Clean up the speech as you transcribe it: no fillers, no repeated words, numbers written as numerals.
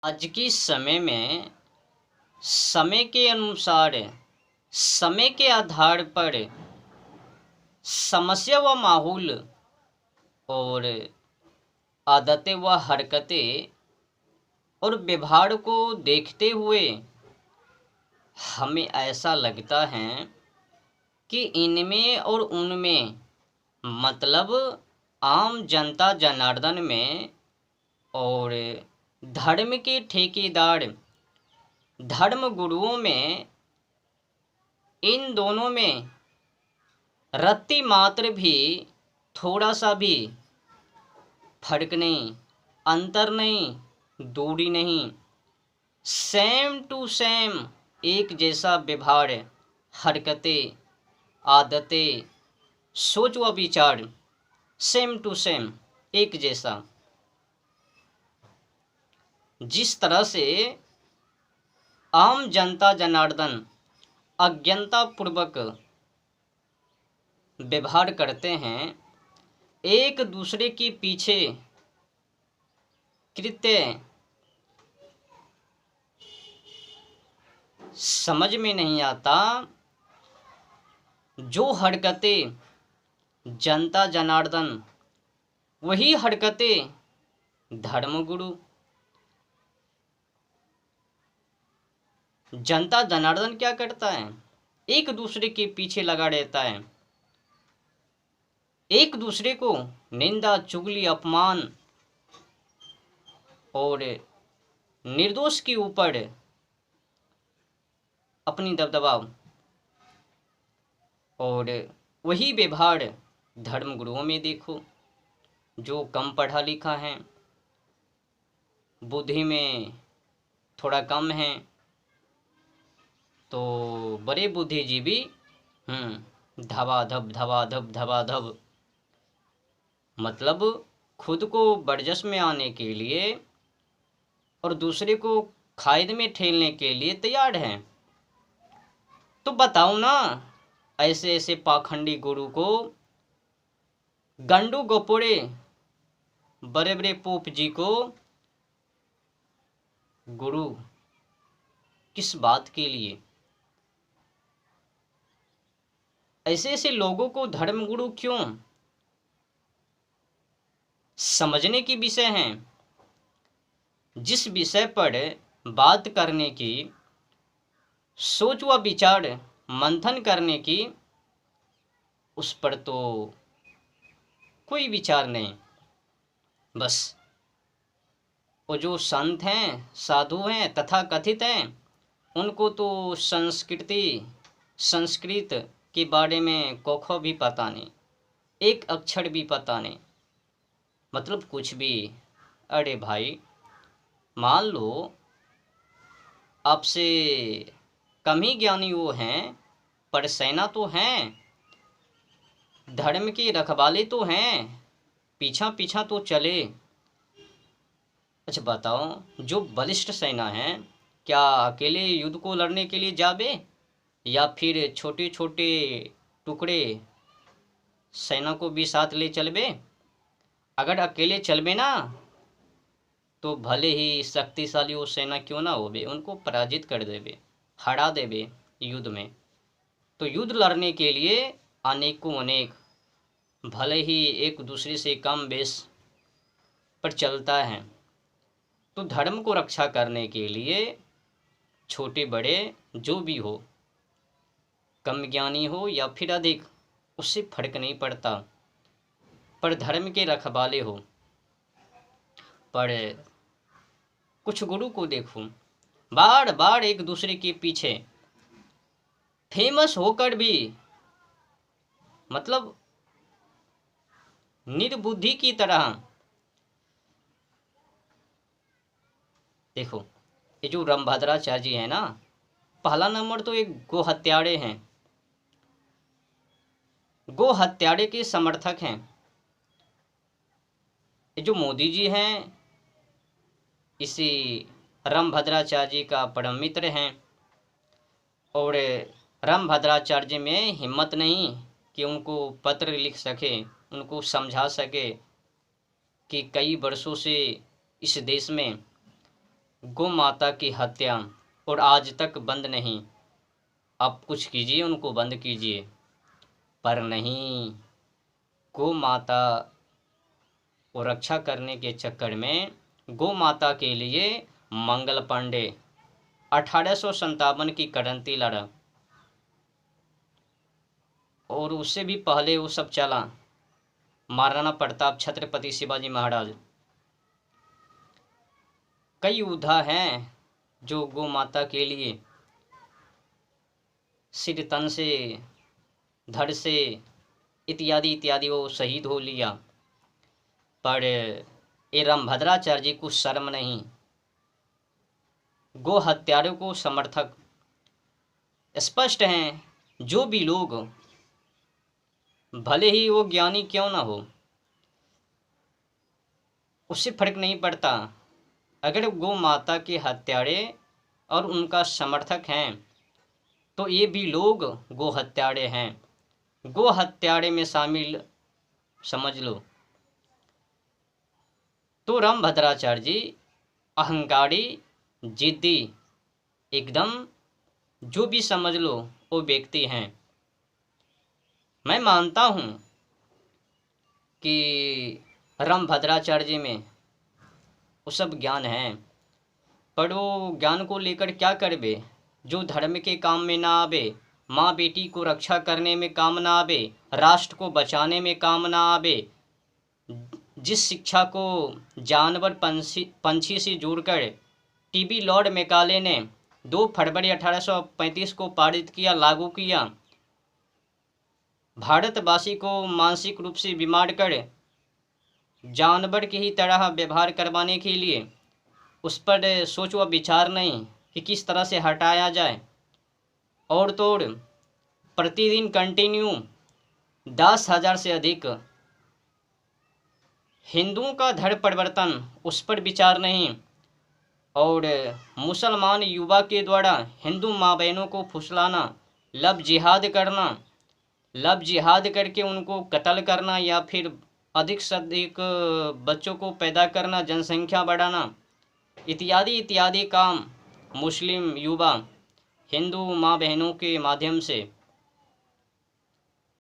आज के समय में समय के अनुसार समय के आधार पर समस्या व माहौल और आदतें व हरकतें और व्यवहार को देखते हुए हमें ऐसा लगता है कि इनमें और उनमें मतलब आम जनता जनार्दन में और धर्म के ठेकेदार धर्म गुरुओं में इन दोनों में रत्ती मात्र भी थोड़ा सा भी फर्क नहीं, अंतर नहीं, दूरी नहीं, सेम टू सेम एक जैसा व्यवहार, हरकतें, आदतें, सोच व विचार सेम टू सेम एक जैसा। जिस तरह से आम जनता जनार्दन अज्ञानता पूर्वक व्यवहार करते हैं, एक दूसरे के पीछे कृत्य समझ में नहीं आता, जो हरकतें जनता जनार्दन वही हरकतें धर्मगुरु। जनता जनार्दन क्या करता है? एक दूसरे के पीछे लगा रहता है, एक दूसरे को निंदा, चुगली, अपमान और निर्दोष के ऊपर अपनी दबदबा। और वही व्यवहार धर्मगुरुओं में देखो, जो कम पढ़ा लिखा है, बुद्धि में थोड़ा कम है, तो बड़े बुद्धिजीवी धबाधब धबाधब धबाधब, मतलब खुद को बरजस में आने के लिए और दूसरे को खाइद में ठेलने के लिए तैयार हैं। तो बताओ ना, ऐसे ऐसे पाखंडी गुरु को, गंडू गोपोड़े बड़े बड़े पोप जी को गुरु किस बात के लिए? ऐसे ऐसे लोगों को धर्मगुरु क्यों? समझने की विषय है। जिस विषय पर बात करने की, सोच व विचार मंथन करने की, उस पर तो कोई विचार नहीं। बस वो जो संत हैं, साधु हैं, तथा कथित हैं, उनको तो संस्कृत के बारे में कोखो भी पता नहीं, एक अक्षर भी पता नहीं, मतलब कुछ भी। अरे भाई, मान लो आपसे कम ही ज्ञानी वो हैं, पर सेना तो हैं, धर्म की रखवाले तो हैं, पीछा पीछा तो चले। अच्छा बताओ, जो बलिष्ठ सेना है, क्या अकेले युद्ध को लड़ने के लिए जाबे, या फिर छोटे छोटे टुकड़े सेना को भी साथ ले चलबे? अगर अकेले चलबे ना, तो भले ही शक्तिशाली वो सेना क्यों ना होबे, उनको पराजित कर देबे, हरा देबे युद्ध में। तो युद्ध लड़ने के लिए अनेकों अनेक, भले ही एक दूसरे से कम बेस पर चलता है। तो धर्म को रक्षा करने के लिए छोटे बड़े जो भी हो, कम ज्ञानी हो या फिर अधिक, उससे फर्क नहीं पड़ता, पर धर्म के रखवाले हो। पर कुछ गुरु को देखो, बार बार एक दूसरे के पीछे, फेमस होकर भी, मतलब निर्बुद्धि की तरह। देखो, ये जो रामभद्राचार्य जी है ना, पहला नंबर तो एक गो हत्यारे हैं, गो हत्यारे के समर्थक हैं। ये जो मोदी जी हैं, इसी रामभद्राचार्य जी का परम मित्र हैं, और रामभद्राचार्य में हिम्मत नहीं कि उनको पत्र लिख सके, उनको समझा सके कि कई वर्षों से इस देश में गौ माता की हत्या और आज तक बंद नहीं। आप कुछ कीजिए, उनको बंद कीजिए, पर नहीं। गौ माता को रक्षा करने के चक्कर में गौ माता के लिए मंगल पांडे 1857 की क्रांति लड़ा, और उससे भी पहले वो सब चला। महाराणा प्रताप, छत्रपति शिवाजी महाराज, कई योद्धा हैं जो गौ माता के लिए सिर, तन से, धड़ से इत्यादि इत्यादि वो शहीद हो लिया। पर ये रामभद्राचार्य जी को शर्म नहीं। गो हत्यारों को समर्थक स्पष्ट हैं। जो भी लोग, भले ही वो ज्ञानी क्यों ना हो, उससे फर्क नहीं पड़ता। अगर गौ माता के हत्यारे और उनका समर्थक हैं तो ये भी लोग गो हत्यारे हैं। गो हत्यारे में शामिल समझ लो। तो रामभद्राचार्य जी अहंकारी, जिद्दी, एकदम जो भी समझ लो वो व्यक्ति हैं। मैं मानता हूँ कि रामभद्राचार्य जी में वो सब ज्ञान है, पर वो ज्ञान को लेकर क्या करबे जो धर्म के काम में ना आवे, माँ बेटी को रक्षा करने में काम ना आवे, राष्ट्र को बचाने में काम ना आवे। जिस शिक्षा को जानवर पंछी से जोड़कर टीबी लॉर्ड मैकाले ने 2 फरवरी 1835 को पारित किया, लागू किया, भारतवासी को मानसिक रूप से बीमार कर जानवर की ही तरह व्यवहार करवाने के लिए उस पर सोच व विचार नहीं कि किस तरह से हटाया जाए। और तो प्रतिदिन कंटिन्यू 10,000 से अधिक हिंदुओं का धर्म परिवर्तन, उस पर विचार नहीं। और मुसलमान युवा के द्वारा हिंदू माँ बहनों को फुसलाना, लव जिहाद करना, लव जिहाद करके उनको कत्ल करना या फिर अधिक से अधिक बच्चों को पैदा करना, जनसंख्या बढ़ाना, इत्यादि इत्यादि काम मुस्लिम युवा हिंदू माँ बहनों के माध्यम से